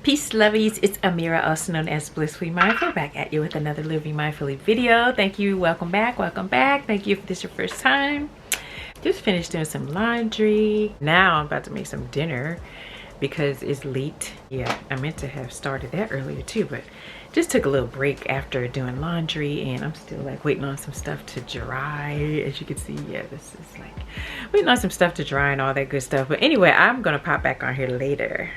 Peace, lovies. It's Amira, also known as Blissfully Mindful, back at you with another Living Mindfully video. Thank you. Welcome back. Welcome back. Thank you if this is your first time. Just finished doing some laundry. Now I'm about to make some dinner because it's late. Yeah, I meant to have started that earlier too, but just took a little break after doing laundry, and I'm still like waiting on some stuff to dry. As you can see, yeah, this is like waiting on some stuff to dry and all that good stuff. But anyway, I'm gonna pop back on here later.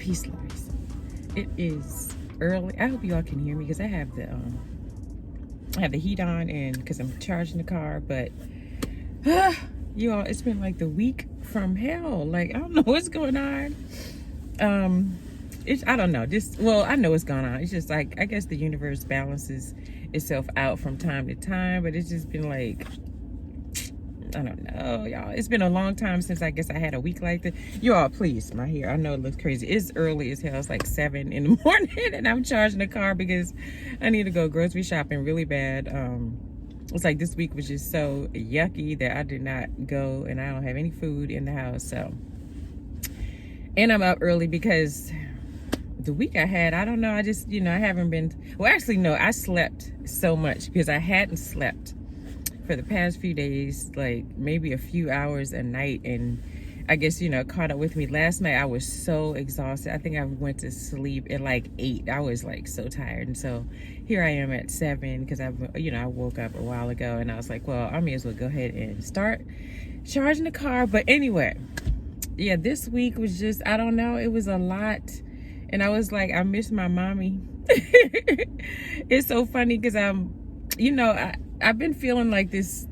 Peace, Lovies. It is early. I hope you all can hear me because I have the heat on and because I'm charging the car. But you all, it's been like the week from hell. Like I don't know what's going on. I don't know. I know what's going on. It's just like I guess the universe balances itself out from time to time. But it's just been like, I don't know, y'all. It's been a long time since I guess I had a week like this. You all, please, my hair. I know it looks crazy. It's early as hell. It's like 7 in the morning, and I'm charging the car because I need to go grocery shopping really bad. It's like this week was just so yucky that I did not go, and I don't have any food in the house. So, and I'm up early because the week I had, I don't know. I just, I haven't been. Well, actually, no. I slept so much because I hadn't slept for the past few days, like maybe a few hours a night, and I guess caught up with me last night. I was so exhausted. I think I went to sleep at like 8. I was like so tired, and so here I am at 7 because I woke up a while ago, and I was like, well, I may as well go ahead and start charging the car. But anyway, yeah, this week was just, I don't know, it was a lot, and I was like, I miss my mommy. It's so funny because I've been feeling like this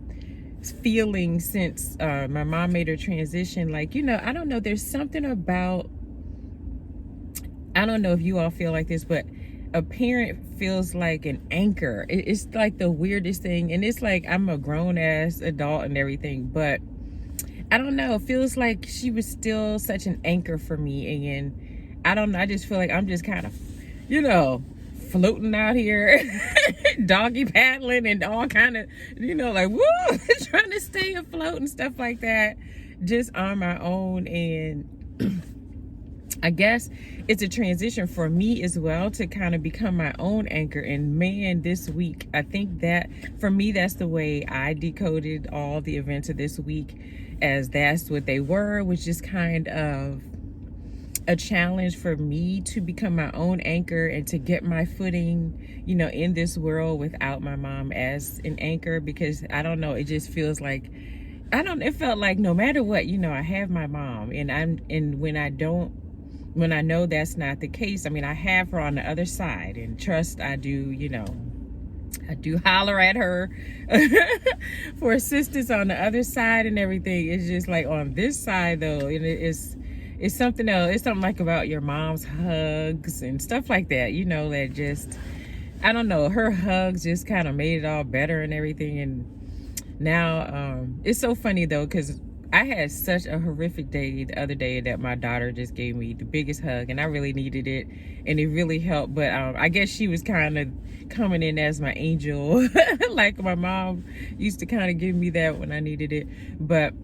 feeling since my mom made her transition. Like, I don't know, there's something about, I don't know if you all feel like this, but a parent feels like an anchor. It's like the weirdest thing. And it's like, I'm a grown ass adult and everything, but I don't know, it feels like she was still such an anchor for me. And I don't know, I just feel like I'm just kind of, floating out here, doggy paddling and all kind of, like, woo, trying to stay afloat and stuff like that, just on my own. And I guess it's a transition for me as well to kind of become my own anchor. And man, this week, I think that for me, that's the way I decoded all the events of this week, as that's what they were, which is kind of a challenge for me to become my own anchor and to get my footing, in this world without my mom as an anchor. Because I don't know, it just feels like, it felt like no matter what, I have my mom, and when I know that's not the case, I mean, I have her on the other side, and trust, I do holler at her for assistance on the other side and everything. It's just like on this side though, and it's something else. It's something like about your mom's hugs and stuff like that, that just, I don't know, her hugs just kind of made it all better and everything. And now, it's so funny though, because I had such a horrific day the other day that my daughter just gave me the biggest hug, and I really needed it, and it really helped. But I guess she was kind of coming in as my angel, like my mom used to kind of give me that when I needed it. But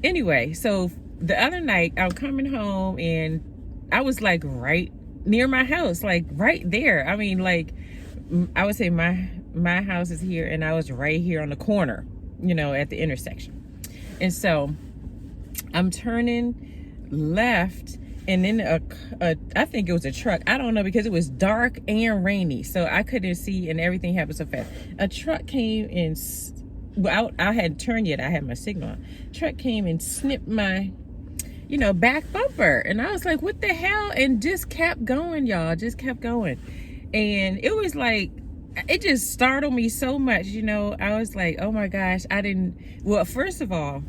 anyway, so the other night I'm coming home, and I was like right near my house, like right there. I mean, like I would say my house is here, and I was right here on the corner, at the intersection. And so I'm turning left, and then I think it was a truck. I don't know, because it was dark and rainy, so I couldn't see, and everything happened so fast. A truck came and, I hadn't turned yet. I had my signal on. Truck came and snipped my, back bumper. And I was like, what the hell? And just kept going, y'all. Just kept going. And it was like, it just startled me so much, I was like, oh my gosh, well, first of all,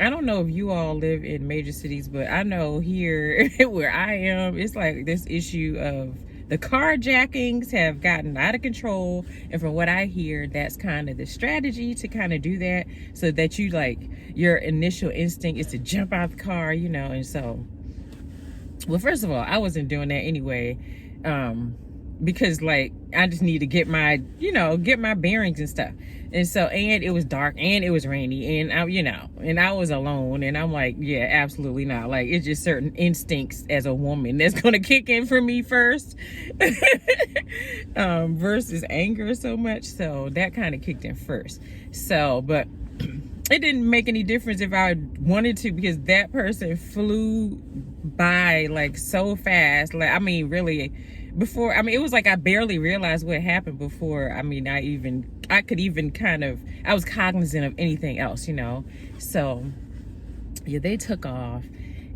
I don't know if you all live in major cities, but I know here where I am, it's like this issue of the carjackings have gotten out of control. And from what I hear, that's kind of the strategy to kind of do that, so that you, like, your initial instinct is to jump out the car, and so, well, first of all, I wasn't doing that anyway. Because like I just need to get my bearings and stuff. And so, and it was dark and it was rainy, and I was alone, and I'm like, yeah, absolutely not. Like, it's just certain instincts as a woman that's gonna kick in for me first, versus anger so much. So that kind of kicked in first. So, but it didn't make any difference if I wanted to, because that person flew by like so fast. Like, I mean, really, before, I mean, it was like I barely realized what happened before, I mean, I could even kind of, I was cognizant of anything else, So yeah, they took off,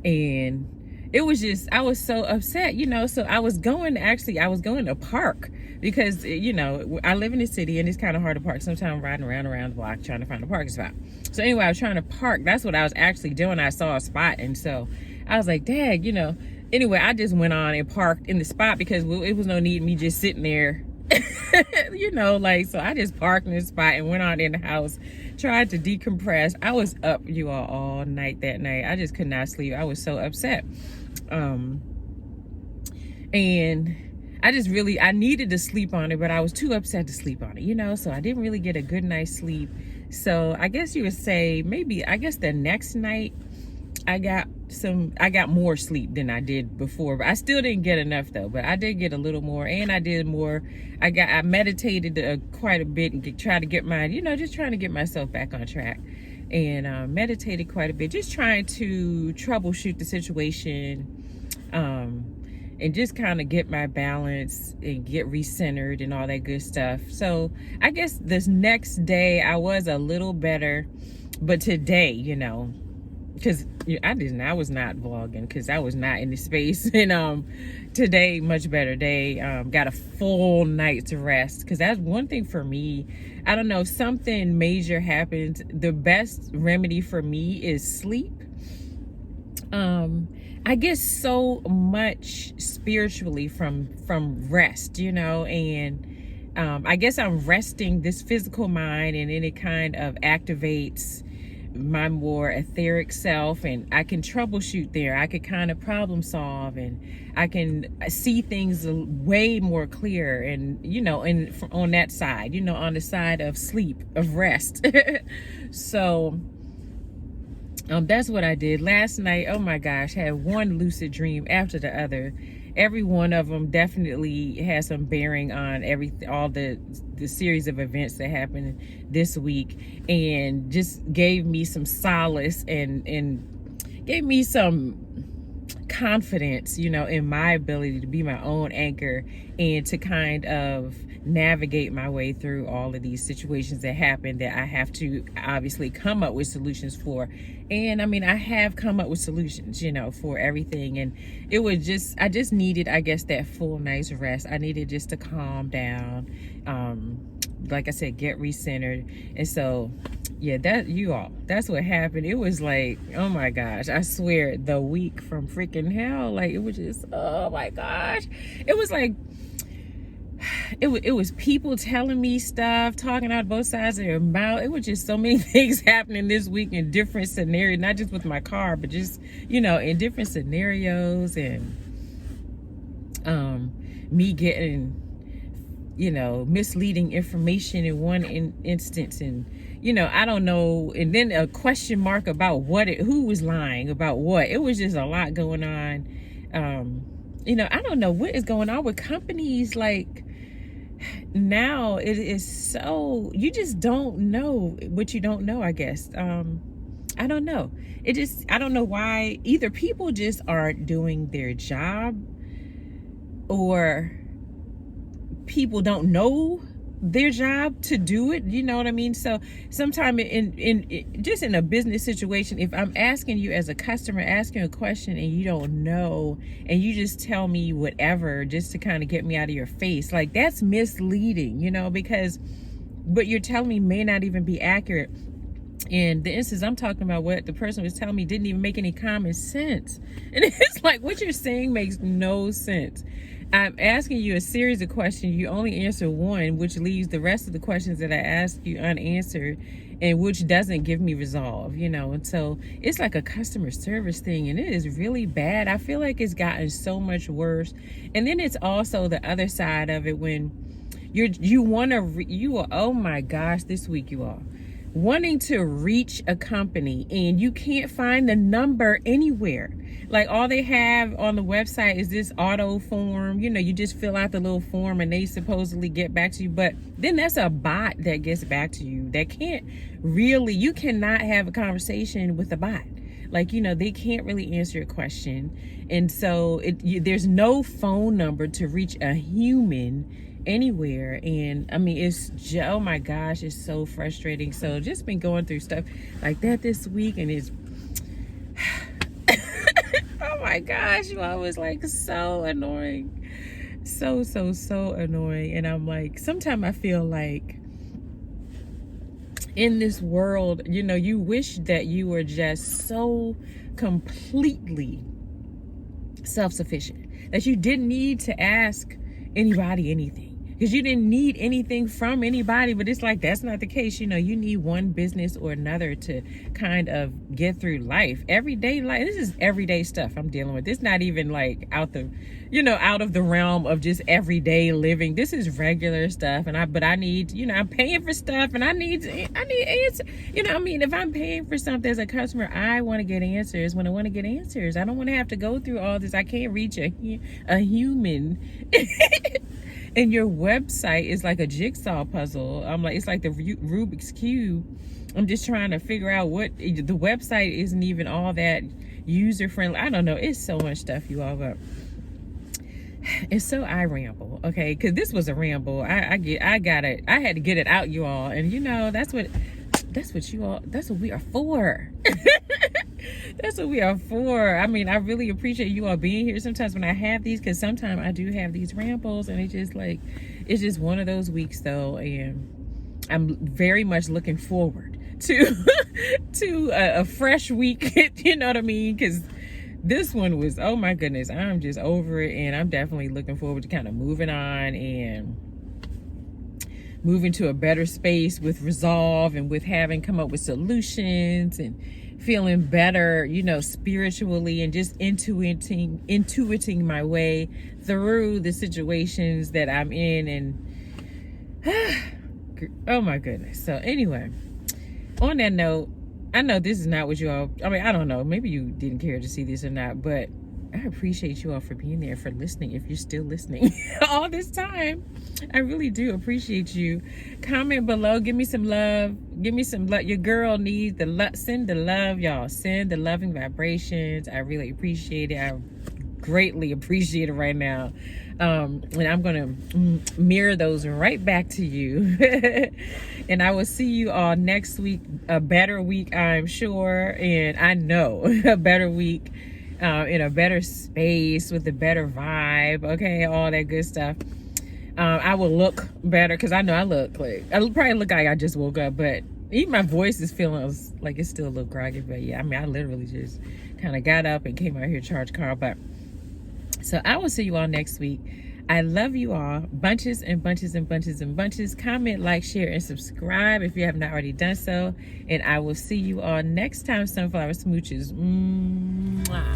and it was just, I was so upset, you know. So I was going to park because, you know, I live in the city and it's kind of hard to park. Sometimes I'm riding around the block trying to find a parking spot. So anyway, I was trying to park. That's what I was actually doing. I saw a spot, and so I was like, dang, you know. Anyway, I just went on and parked in the spot because it was no need me just sitting there, you know, like, so I just parked in the spot and went on in the house, tried to decompress. I was up, you all night that night. I just could not sleep. I was so upset. And I needed to sleep on it, but I was too upset to sleep on it, you know, so I didn't really get a good night's sleep. So I guess you would say the next night I got more sleep than I did before, but I still didn't get enough though, but I did get a little more, and I did more. I meditated quite a bit and tried to get just trying to get myself back on track, and meditated quite a bit, just trying to troubleshoot the situation, and just kind of get my balance and get recentered and all that good stuff. So I guess this next day I was a little better, but today, you know, because I was not vlogging because I was not in the space, and today much better day. Got a full night's rest, because that's one thing for me. I don't know, if something major happens, the best remedy for me is sleep. I get so much spiritually from rest, you know, and I guess I'm resting this physical mind, and then it kind of activates my more etheric self, and I can troubleshoot there. I could kind of problem solve, and I can see things way more clear, and, you know, and on that side, you know, on the side of sleep, of rest. So that's what I did last night. Oh my gosh, had one lucid dream after the other. Every one of them definitely has some bearing on all the series of events that happened this week, and just gave me some solace and gave me some confidence, you know, in my ability to be my own anchor and to kind of navigate my way through all of these situations that happen that I have to obviously come up with solutions for. And I mean, I have come up with solutions, you know, for everything. And it was just, I just needed, I guess, that full night's rest. I needed just to calm down. Like I said, get recentered. And so, yeah, that's what happened. It was like, oh my gosh, I swear, the week from freaking hell. Like, it was just, oh my gosh. It was like, it was people telling me stuff, talking out both sides of their mouth. It was just so many things happening this week in different scenarios, not just with my car, but just, you know, in different scenarios, and me getting, you know, misleading information in one instance, and, you know, I don't know, and then a question mark about who was lying about what. It was just a lot going on. You know, I don't know what is going on with companies. Like, now it is so, you just don't know what you don't know, I guess. I don't know. I don't know why. Either people just aren't doing their job, or people don't know their job to do it, you know what I mean? So sometimes in a business situation, if I'm asking you as a customer, asking a question, and you don't know, and you just tell me whatever just to kind of get me out of your face, like, that's misleading, you know, because what you're telling me may not even be accurate. And the instance I'm talking about, what the person was telling me didn't even make any common sense. And it's like, what you're saying makes no sense. I'm asking you a series of questions. You only answer one, which leaves the rest of the questions that I ask you unanswered, and which doesn't give me resolve, you know. And so it's like a customer service thing, and it is really bad. I feel like it's gotten so much worse. And then it's also the other side of it, when oh my gosh, this week, you all, wanting to reach a company and you can't find the number anywhere. Like, all they have on the website is this auto form. You know, you just fill out the little form and they supposedly get back to you. But then that's a bot that gets back to you. That you cannot have a conversation with a bot. Like, you know, they can't really answer your question. And so there's no phone number to reach a human anywhere. And I mean, oh my gosh, it's so frustrating. So just been going through stuff like that this week, and it's oh my my gosh, you all was like so annoying. So annoying. And I'm like, sometimes I feel like in this world, you know, you wish that you were just so completely self-sufficient that you didn't need to ask anybody anything, because you didn't need anything from anybody. But it's like, that's not the case. You know, you need one business or another to kind of get through life. Everyday life, this is everyday stuff I'm dealing with. This not even like out of the realm of just everyday living. This is regular stuff. And I need, you know, I'm paying for stuff, and I need answers. You know, I mean, if I'm paying for something as a customer, I want to get answers when I want to get answers. I don't want to have to go through all this. I can't reach a human. And your website is like a jigsaw puzzle. I'm like, it's like the Rubik's Cube. I'm just trying to figure out what the website isn't even all that user friendly. I don't know. It's so much stuff, you all. But and so I ramble, okay? Because this was a ramble. I had to get it out, you all. And you know, that's what we are for. That's what we are for. I mean, I really appreciate you all being here sometimes when I have these, because sometimes I do have these rambles, and it's just one of those weeks though. And I'm very much looking forward to a fresh week. You know what I mean? Because this one was, oh my goodness, I'm just over it. And I'm definitely looking forward to kind of moving on and moving to a better space with resolve, and with having come up with solutions, and feeling better, you know, spiritually, and just intuiting my way through the situations that I'm in. And oh my goodness. So anyway, on that note, I know this is not what you all, I mean, I don't know, maybe you didn't care to see this or not, but I appreciate you all for being there, for listening. If you're still listening all this time, I really do appreciate you. Comment below. Give me some love. Give me some love. Your girl needs the love. Send the love, y'all. Send the loving vibrations. I really appreciate it. I greatly appreciate it right now. And I'm going to mirror those right back to you. And I will see you all next week. A better week, I'm sure. And I know a better week. In a better space with a better vibe, okay, all that good stuff. I will look better, because I know I probably look like I just woke up, but even my voice is feeling like it's still a little groggy. But yeah, I mean, I literally just kind of got up and came out here to charge car. But so I will see you all next week. I love you all, bunches and bunches and bunches and bunches. Comment, like, share, and subscribe if you have not already done so. And I will see you all next time, Sunflower Smooches. Mwah.